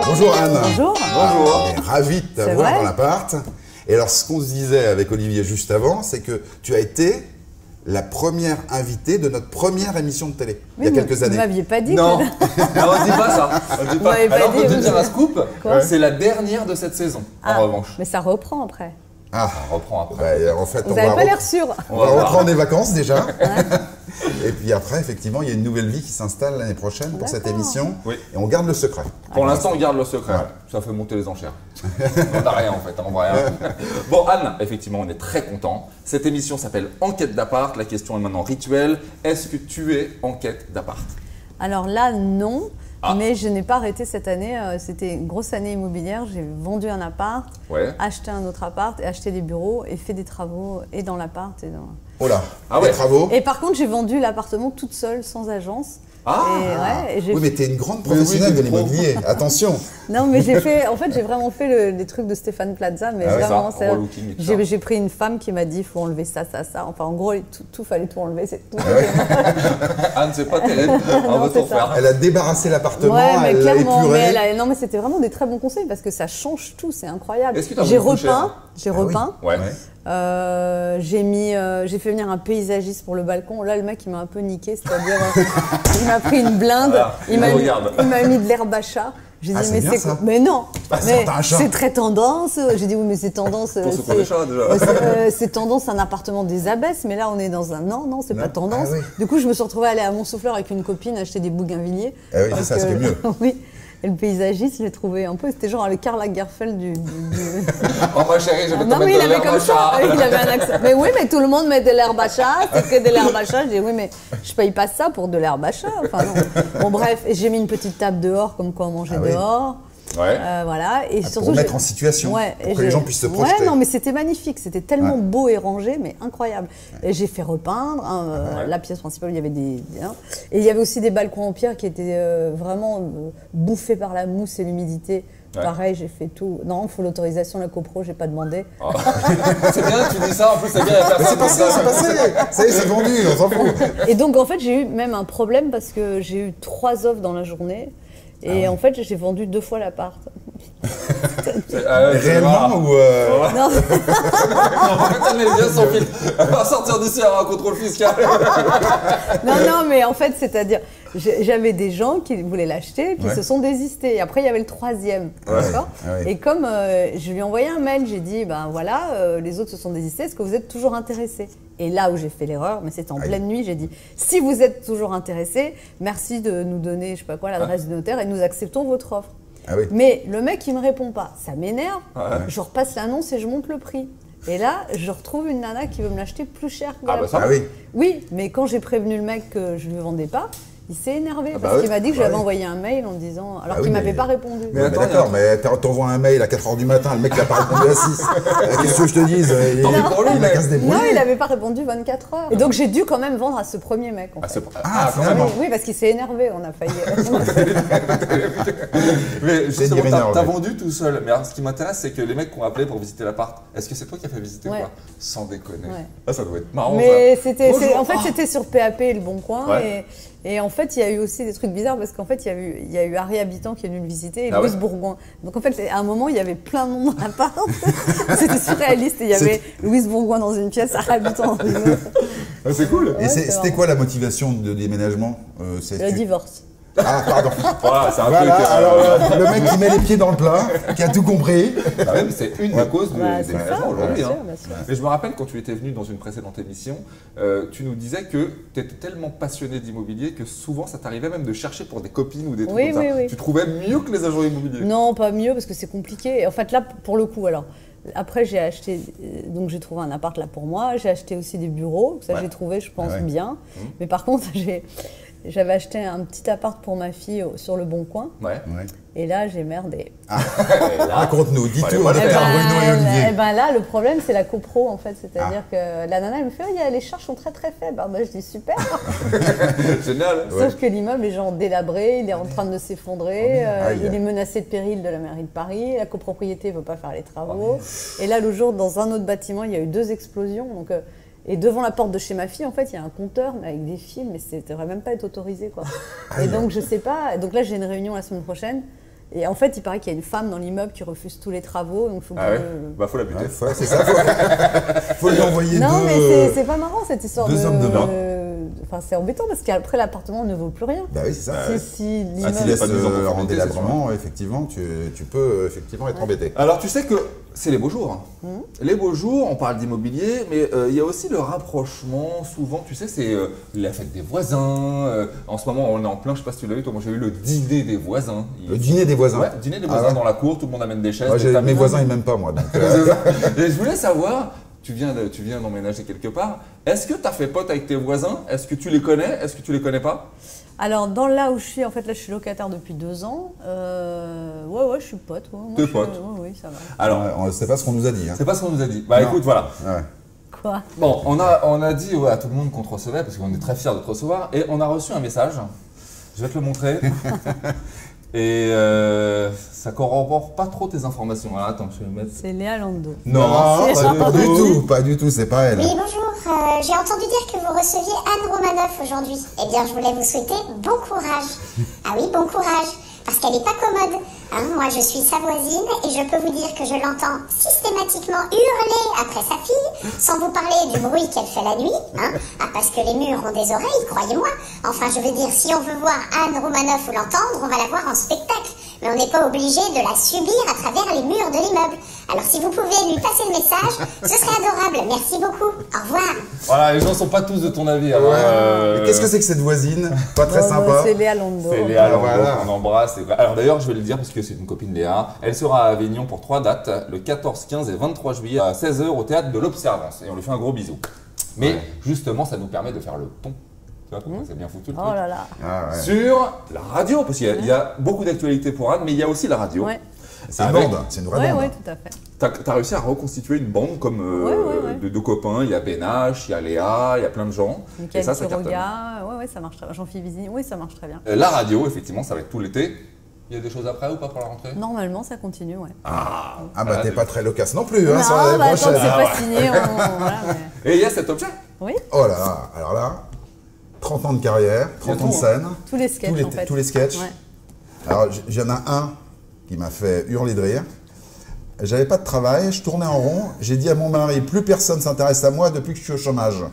Bonjour Anne. Bonjour. Bonjour. On est ravis de t'avoir dans l'appart. Et alors, ce qu'on se disait avec Olivier juste avant, c'est que tu as été la première invitée de notre première émission de télé, il y a quelques années. Vous ne m'aviez pas dit. Non, non, on ne dit pas ça. On dit pas. Alors, on peut te dire un scoop, c'est la dernière de cette saison, en revanche. Mais ça reprend après. Ah, on reprend après. Bah, en fait, vous n'avez pas l'air sûr. On va reprendre des vacances déjà. Et puis après, effectivement, il y a une nouvelle vie qui s'installe l'année prochaine pour cette émission. Oui. Et on garde le secret. Pour l'instant, on garde le secret. Ouais. Ça fait monter les enchères. On n'a rien en fait, en vrai. Bon, Anne, effectivement, on est très content. Cette émission s'appelle Enquête d'appart. La question est maintenant rituelle. Est-ce que tu es en quête d'appart? Alors là, non. Mais je n'ai pas arrêté cette année. C'était une grosse année immobilière. J'ai vendu un appart, acheté un autre appart, et acheté des bureaux et fait des travaux et dans l'appart et dans... Oh là, des travaux. Et par contre, j'ai vendu l'appartement toute seule, sans agence. Oui, mais tu es une grande professionnelle de l'immobilier, attention. Non, mais j'ai fait, en fait, j'ai vraiment fait les trucs de Stéphane Plaza, mais vraiment, j'ai pris une femme qui m'a dit, il faut enlever ça, ça, ça. Enfin, en gros, tout fallait tout enlever. Tout Anne, c'est pas terrible. On va tout refaire. Elle a débarrassé l'appartement, elle l'a épuré. Non, mais c'était vraiment des très bons conseils parce que ça change tout, c'est incroyable. J'ai repeint. J'ai fait venir un paysagiste pour le balcon. Là, le mec, il m'a un peu niqué, c'est-à-dire, il m'a pris une blinde, il m'a mis de l'herbe à chat. J'ai dit, mais c'est quoi? Mais non, c'est très tendance. J'ai dit, oui, mais c'est tendance. C'est tendance un appartement des abbesses, mais là, on est dans un. Non, c'est pas tendance. Du coup, je me suis retrouvée à aller à Montsouffleur avec une copine acheter des bougainvilliers. Ah oui, c'est ça, c'est mieux. Oui. Et le paysagiste, je l'ai trouvé un peu, c'était genre le Karl Lagerfeld du... Oh ma chérie, je vais te mettre mais de l'herbe à chat. Il avait un accent. Mais oui, mais tout le monde met de l'herbe à chat, c'est que de l'herbe à chat. J'ai dit, oui, mais je paye pas ça pour de l'herbe à chat. Enfin, non. Bon, bref, et j'ai mis une petite table dehors, comme quoi on mangeait dehors. Voilà. Et surtout, pour mettre en situation, pour que les gens puissent se projeter. Ouais, non, mais c'était magnifique, c'était tellement beau et rangé, mais incroyable. Et j'ai fait repeindre, la pièce principale, il y avait et il y avait aussi des balcons en pierre qui étaient vraiment bouffés par la mousse et l'humidité. Pareil, j'ai fait tout. Non, il faut l'autorisation, la copro, j'ai pas demandé. C'est bien, tu dis ça, en plus c'est bien. C'est passé, ça y est, c'est vendu, on s'en fout. Et donc en fait, j'ai eu même un problème parce que j'ai eu 3 offres dans la journée. Et en fait, j'ai vendu 2 fois l'appart. Réellement ou Non. En fait, elle met bien son fil. Elle va sortir d'ici à un contrôle fiscal. Non, mais en fait, c'est-à-dire, j'avais des gens qui voulaient l'acheter, qui se sont désistés. Et après, il y avait le 3e. D'accord. Et comme je lui ai envoyé un mail, j'ai dit, ben voilà, les autres se sont désistés, est-ce que vous êtes toujours intéressés? Et là où j'ai fait l'erreur, mais c'était en pleine nuit, j'ai dit, si vous êtes toujours intéressés, merci de nous donner, je sais pas quoi, l'adresse du notaire et nous acceptons votre offre. Mais le mec, il me répond pas. Ça m'énerve. Je repasse l'annonce et je monte le prix. Et là, je retrouve une nana qui veut me l'acheter plus cher que Oui, mais quand j'ai prévenu le mec que je ne lui vendais pas, il s'est énervé parce qu'il m'a dit que j'avais envoyé un mail en disant, alors qu'il ne m'avait pas répondu. Mais attends, d'accord, mais t'envoies un mail à 4h du matin, le mec n'a pas répondu à 6. Qu'est-ce que je te dise? Non, il n'avait pas répondu 24 heures. Et donc j'ai dû quand même vendre à ce premier mec. Finalement. Oui, parce qu'il s'est énervé, on a failli. Mais justement, t'as vendu tout seul. Mais alors, ce qui m'intéresse, c'est que les mecs qui ont appelé pour visiter l'appart, est-ce que c'est toi qui as fait visiter quoi? Sans déconner. Ça doit être marrant. Mais en fait, c'était sur PAP et Le Bon Coin. Et en fait, il y a eu aussi des trucs bizarres parce qu'en fait, il y a eu Harry Habitant qui est venu le visiter et Louise Bourgoin. Donc en fait, à un moment, il y avait plein de monde dans l'appart. C'était surréaliste. Et il y avait Louise Bourgoin dans une pièce, Harry Habitant dans une autre. C'est cool. Et c'était quoi la motivation de déménagement? Le divorce. Ah, pardon. Voilà, c'est un truc. Alors, le mec qui met les pieds dans le plat, qui a tout compris. Mais c'est une des causes du déménagement aujourd'hui. Mais je me rappelle quand tu étais venu dans une précédente émission, tu nous disais que tu étais tellement passionné d'immobilier que souvent ça t'arrivait même de chercher pour des copines ou des trucs comme ça. Tu trouvais mieux que les agents immobiliers? Non, pas mieux parce que c'est compliqué. En fait, là, pour le coup, alors. Après, j'ai acheté, donc j'ai trouvé un appart là pour moi. J'ai acheté aussi des bureaux. Ça, j'ai trouvé, je pense, bien. Mais par contre, J'avais acheté un petit appart pour ma fille sur le Bon Coin. Ouais. Et là, j'ai merdé. Raconte-nous, dis-tout, Bruno et Olivier. Et ben là, le problème, c'est la copro, en fait. C'est-à-dire que la nana, elle me fait les charges sont très très faibles. Alors, moi, je dis super. Génial. Sauf que l'immeuble est genre délabré, il est en train de s'effondrer, il est menacé de péril de la mairie de Paris, la copropriété ne veut pas faire les travaux. Et là, le jour, dans un autre bâtiment, il y a eu 2 explosions. Donc, et devant la porte de chez ma fille, en fait, il y a un compteur mais avec des fils, mais ça ne devrait même pas être autorisé, quoi. Et donc, je sais pas. Donc là, j'ai une réunion la semaine prochaine. Et en fait, il paraît qu'il y a une femme dans l'immeuble qui refuse tous les travaux. Donc faut faut la buter. C'est ça. Faut lui envoyer Non, mais c'est pas marrant cette histoire de... hommes de main. Enfin, c'est embêtant parce qu'après, l'appartement ne vaut plus rien. Bah oui, c'est ça. Si tu laisses en délabrement, effectivement, tu peux effectivement être embêté. Alors, tu sais que c'est les beaux jours. Les beaux jours, on parle d'immobilier, mais il y a aussi le rapprochement. Souvent, tu sais, c'est la fête des voisins. En ce moment, on est en plein, je sais pas si tu l'as vu, toi, moi j'ai eu le dîner des voisins. Le dîner des voisins? Ouais, dîner des voisins dans la cour, tout le monde amène des chaises. Mes voisins, ils m'aiment pas, moi. Donc, Et je voulais savoir, tu viens d'emménager quelque part, est-ce que tu as fait pote avec tes voisins? Est-ce que tu les connais? Est-ce que tu les connais pas? Alors, dans là où je suis, en fait, là, je suis locataire depuis 2 ans. Ouais, je suis pote. T'es pote? Oui, ça va. Alors, c'est pas ce qu'on nous a dit. Hein. C'est pas ce qu'on nous a dit. Bah écoute, voilà. Ouais. Quoi? Bon, on a dit à tout le monde qu'on te recevait, parce qu'on est très fiers de te recevoir, et on a reçu un message. Je vais te le montrer. Et ça corrobore pas trop tes informations. Alors, attends, je vais le mettre. C'est Léa Lando. Non, pas du tout, c'est pas elle. Oui, bonjour. J'ai entendu dire que vous receviez Anne Romanoff aujourd'hui. Eh bien, je voulais vous souhaiter bon courage. Ah oui, bon courage. Parce qu'elle n'est pas commode. Hein, moi, je suis sa voisine et je peux vous dire que je l'entends systématiquement hurler après sa fille, sans vous parler du bruit qu'elle fait la nuit. Hein, parce que les murs ont des oreilles, croyez-moi. Enfin, je veux dire, si on veut voir Anne Romanoff ou l'entendre, on va la voir en spectacle. Mais on n'est pas obligé de la subir à travers les murs de l'immeuble. Alors, si vous pouvez lui passer le message, ce serait adorable. Merci beaucoup. Au revoir. Voilà, les gens sont pas tous de ton avis. Qu'est-ce que c'est que cette voisine? Pas très sympa. C'est Léa Lando. C'est Léa Lando, on embrasse. Alors d'ailleurs, je vais le dire parce que c'est une copine Léa. Elle sera à Avignon pour 3 dates, le 14, 15 et 23 juillet à 16h au théâtre de l'Observance. Et on lui fait un gros bisou. Mais justement, ça nous permet de faire le pont. Tu vois, c'est bien foutu le truc. Oh là là. Sur la radio, parce qu'il y a beaucoup d'actualités pour Anne, mais il y a aussi la radio. Ouais. C'est une bande, c'est une vraie bande. Oui, tout à fait. Tu as réussi à reconstituer une bande comme de copains. Il y a Ben H, il y a Léa, il y a plein de gens. Michael Quiroga, ouais, ça marche très bien. Jean-Philippe Vizini, oui, ça marche très bien. La radio, effectivement, ça va être tout l'été. Il y a des choses après ou pas pour la rentrée? Normalement, ça continue, ouais. Bah t'es pas très loquace non plus, hein, non, sur l'année prochaine. C'est pas signé, voilà, mais... Et il y a cet objet? Oui. Oh là là, alors là, 30 ans de carrière, 30 ans de scène. Tous les sketchs, en fait. Tous les sketchs. Ouais. Alors, il y en a un qui m'a fait hurler de rire. J'avais pas de travail, je tournais en rond. J'ai dit à mon mari, plus personne s'intéresse à moi depuis que je suis au chômage.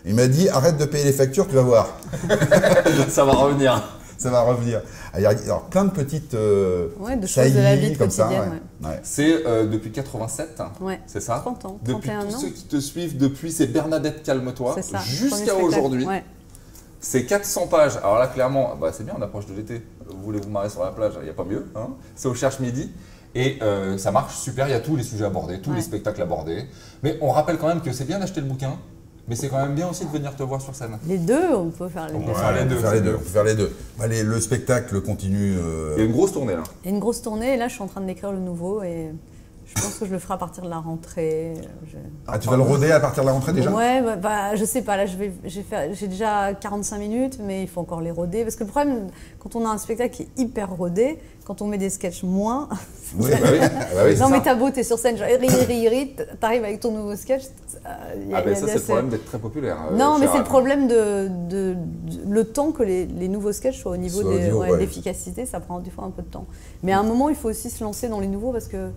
Il m'a dit, arrête de payer les factures, tu vas voir. Ça va revenir. Ça va revenir. Alors, plein de petites de choses de la vie comme ça. Ouais. C'est depuis 87, c'est ça? 30 ans, 31 depuis ans. Tous ceux qui te suivent depuis, c'est Bernadette Calme-toi, jusqu'à aujourd'hui. Ouais. C'est 400 pages. Alors là, clairement, c'est bien, on approche de l'été. Vous voulez vous marrer sur la plage, il n'y a pas mieux. Hein, c'est au Cherche Midi. Et ça marche super, il y a tous les sujets abordés, tous les spectacles abordés. Mais on rappelle quand même que c'est bien d'acheter le bouquin, mais c'est quand même bien aussi de venir te voir sur scène. Les deux, on peut faire les deux. On peut faire les deux. Allez, le spectacle continue. Il y a une grosse tournée là. Il y a une grosse tournée et là je suis en train d'écrire le nouveau et je pense que je le ferai à partir de la rentrée. Tu vas le roder à partir de la rentrée déjà? Ouais, je sais pas, là j'ai déjà 45 minutes mais il faut encore les roder parce que le problème quand on a un spectacle qui est hyper rodé, quand on met des sketchs moins… Oui, non mais t'as beau, t'es sur scène, genre ri, t'arrives avec ton nouveau sketch… ça c'est le problème d'être très populaire. Non mais c'est le problème de le temps que les nouveaux sketchs soient au niveau de l'efficacité, ça prend des fois un peu de temps. Mais à un moment il faut aussi se lancer dans les nouveaux parce que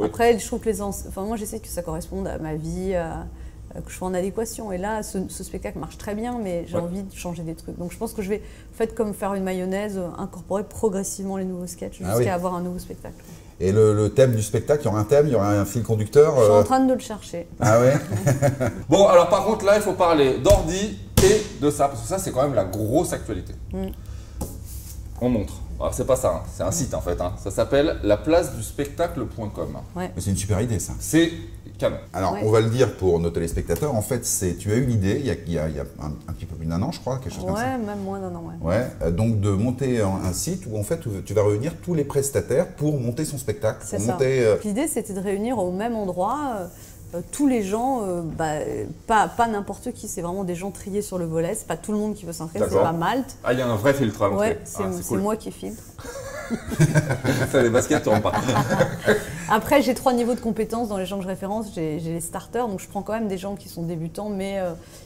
après je trouve que moi j'essaie que ça corresponde à ma vie, que je sois en adéquation. Et là, ce spectacle marche très bien, mais j'ai envie de changer des trucs. Donc je pense que je vais, comme faire une mayonnaise, incorporer progressivement les nouveaux sketchs jusqu'à avoir un nouveau spectacle. Et le thème du spectacle, il y aura un thème, il y aura un fil conducteur Je suis en train de le chercher. Ah ouais. Bon, alors par contre, là, il faut parler d'ordi et de ça, parce que ça, c'est quand même la grosse actualité. On montre. Alors, c'est pas ça, hein. C'est un site en fait. Hein. Ça s'appelle laplaceduspectacle.com. Ouais. C'est une super idée ça. canon. Alors, on va le dire pour nos téléspectateurs, en fait, tu as eu l'idée, il y a un petit peu plus d'1 an, je crois, quelque chose comme ça. Ouais, même moins d'1 an, donc de monter un site où en fait tu vas réunir tous les prestataires pour monter son spectacle. C'est ça. L'idée, c'était de réunir au même endroit tous les gens, pas n'importe qui, c'est vraiment des gens triés sur le volet, c'est pas tout le monde qui veut s'inscrire, c'est pas Malte. Ah, il y a un vrai filtre à montrer. Ouais, c'est moi qui filtre. Ça, les baskets, tu rentres pas. Après, j'ai 3 niveaux de compétences dans les gens que je référence. J'ai les starters, donc je prends quand même des gens qui sont débutants, mais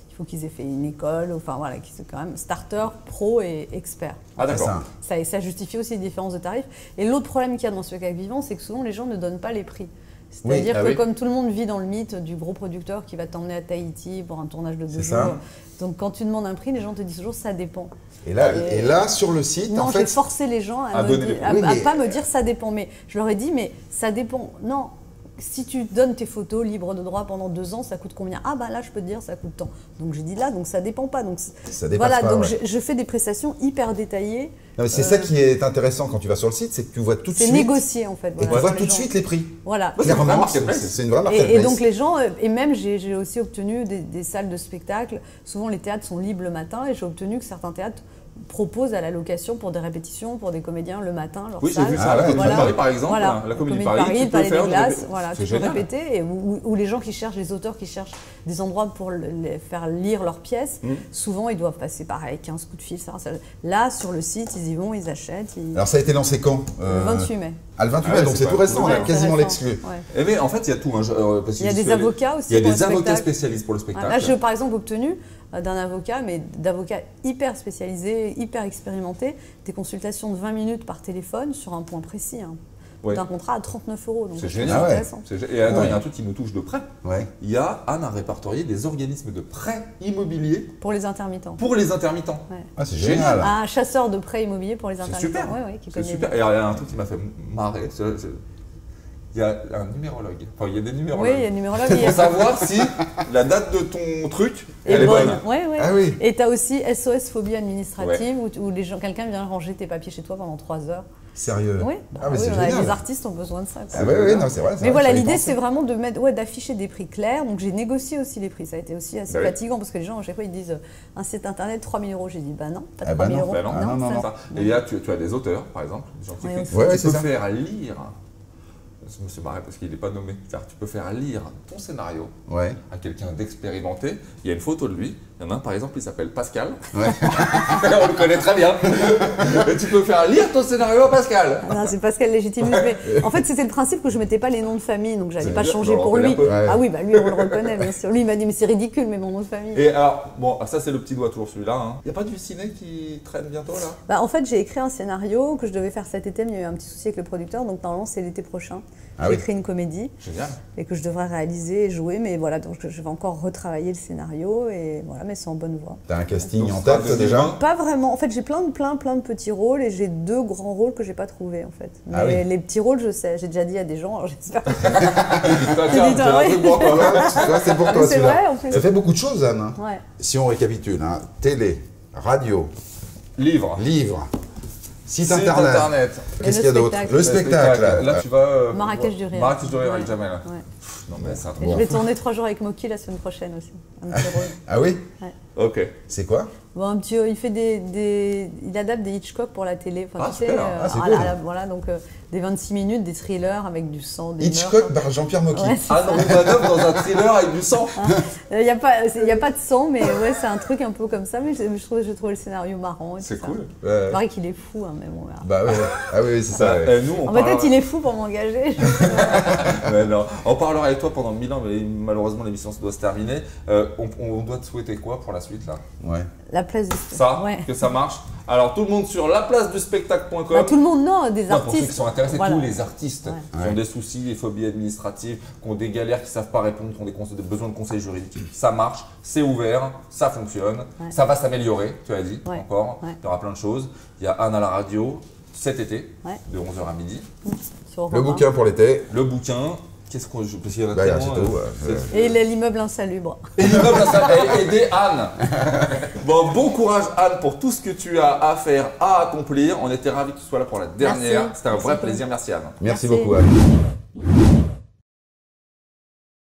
il faut qu'ils aient fait une école, enfin voilà, qui sont quand même starter, pro et expert. Ah d'accord. Ça justifie aussi les différences de tarifs. Et l'autre problème qu'il y a dans ce spectacle vivant, c'est que souvent les gens ne donnent pas les prix. C'est-à-dire que comme tout le monde vit dans le mythe du gros producteur qui va t'emmener à Tahiti pour un tournage de 2 jours, donc quand tu demandes un prix, les gens te disent toujours ça dépend. Et là, sur le site, non, en fait... j'ai forcé les gens à pas me dire ça dépend. Mais je leur ai dit, mais ça dépend. Non, si tu donnes tes photos libres de droit pendant 2 ans, ça coûte combien? Ah bah là, je peux te dire, ça coûte tant. Donc j'ai dit là, donc ça dépend pas. Donc ça dépasse pas, donc je fais des prestations hyper détaillées. C'est ça qui est intéressant quand tu vas sur le site, c'est que tu vois tout de suite... C'est négocié en fait. Et tu vois tout de suite les prix. Voilà. Clairement, c'est une vraie marketplace. Et donc les gens, et même j'ai aussi obtenu des salles de spectacle. Souvent les théâtres sont libres le matin et j'ai obtenu que certains théâtres proposent à la location pour des répétitions, pour des comédiens le matin. Oui, j'ai vu ça. La Comédie de Paris, par exemple. La Comédie de Paris, tu peux faire des glaces. Voilà, tu peux répéter. Ou les gens qui cherchent, les auteurs qui cherchent des endroits pour les faire lire leurs pièces, souvent ils doivent passer pareil, 15 coups de fil. Là, sur le site, ils y vont, ils achètent. Alors ça a été lancé quand? Le 28 mai. Ah, le 28 mai, donc c'est tout récent, quasiment l'exclu. Mais en fait, il y a tout. Il y a des avocats aussi. Il y a des avocats spécialistes pour le spectacle. Là, j'ai par exemple obtenu d'un avocat, mais d'avocats hyper spécialisés, hyper expérimentés, des consultations de 20 minutes par téléphone sur un point précis. Un contrat à 39 €. C'est génial. Et attends, il y a un truc qui nous touche de près. Il y a, Anne a répertorié des organismes de prêt immobilier. Pour les intermittents. Pour les intermittents. Ah, c'est génial. Un chasseur de prêt immobilier pour les intermittents. C'est super. C'est super. Et il y a un truc qui m'a fait marrer. Il y a un numérologue. Enfin, il y a des numérologues. Oui, il y a un numérologue. Pour savoir si la date de ton truc, elle est bonne. Ah, oui. Et tu as aussi SOS phobie administrative, où quelqu'un vient ranger tes papiers chez toi pendant 3 heures. Sérieux? Oui, les artistes ont besoin de ça. Ah oui, non, c'est vrai. Mais voilà, l'idée, c'est vraiment d'afficher des prix clairs. Donc j'ai négocié aussi les prix. Ça a été aussi assez fatigant parce que les gens, à chaque fois, ils disent un site internet, 3 000 €. J'ai dit, bah non, pas 3 000 €. Non. Et là, tu as des auteurs, par exemple, des gens qui écrivent. Tu peux faire lire. Je me suis marré parce qu'il n'est pas nommé. Car tu peux faire lire ton scénario à quelqu'un d'expérimenté. Il y a une photo de lui. Il y en a un, par exemple, il s'appelle Pascal. On le connaît très bien. Et tu peux faire lire ton scénario à Pascal. Non, c'est Pascal Légitimus. Mais en fait, c'était le principe que je ne mettais pas les noms de famille, donc je n'allais pas changer pour lui. Ah oui, bah lui, on le reconnaît, bien sûr. Lui, il m'a dit, mais c'est ridicule, mais mon nom de famille. Et alors, bon, ça, c'est le petit doigt toujours celui-là. Il n'y a pas du ciné qui traîne bientôt, là? En fait, j'ai écrit un scénario que je devais faire cet été, mais il y a eu un petit souci avec le producteur, donc normalement, c'est l'été prochain. J'ai écrit une comédie. Génial. Et que je devrais réaliser et jouer, mais voilà, donc je vais encore retravailler le scénario, et voilà, mais c'est en bonne voie. T'as un casting en tête déjà? Pas vraiment. En fait, j'ai plein de petits rôles et j'ai 2 grands rôles que j'ai pas trouvés en fait. Mais les petits rôles, je sais. J'ai déjà dit à des gens, alors j'espère. C'est pour toi. C'est vrai en plus. Ça fait beaucoup de choses, Anne. Si on récapitule, télé, radio, livre, site internet. Qu'est-ce qu'il y a d'autre? Le spectacle. Là, tu vas. Marrakech du Rire. Marrakech du Rire avec Jamel. Non, mais c'est un truc. Je vais tourner 3 jours avec Moki la semaine prochaine aussi. Un petit rôle. Ah oui? Ok. C'est quoi? Bon, un petit, il fait il adapte des Hitchcock pour la télé. Enfin, tu sais, cool. voilà, donc des 26 minutes, des thrillers avec du sang, des Hitchcock par Jean-Pierre Mocky. Anne Romanoff dans un thriller avec du sang. Il n'y a pas de sang, mais ouais, c'est un truc un peu comme ça. Mais j'ai trouvé le scénario marrant. C'est cool. Il paraît qu'il est fou, hein, mais bon. Bah ouais. Ah oui, c'est ça. Peut-être il est fou pour m'engager. Non. On parlera avec toi pendant 1000 ans, mais malheureusement l'émission doit se terminer. On doit te souhaiter quoi pour la suite là? La place du spectacle. Que ça marche. Alors tout le monde sur laplaceduspectacle.com. Tout le monde, non, des artistes. Pour ceux qui sont intéressés, tous les artistes qui ont des soucis, des phobies administratives, qui ont des galères, qui ne savent pas répondre, qui ont des besoins de conseils juridiques. Ça marche, c'est ouvert, ça fonctionne, ça va s'améliorer, tu as dit, encore. Il y aura plein de choses. Il y a Anne à la radio cet été, de 11h à midi. Le bouquin pour l'été. Le bouquin. Qu'est-ce qu'on joue? Parce qu'il y en a et l'immeuble insalubre. Et l'immeuble insalubre. Aidez Anne. Bon courage Anne pour tout ce que tu as à faire, à accomplir. On était ravis que tu sois là pour la dernière. C'était un vrai plaisir. Merci Anne. Merci beaucoup Anne.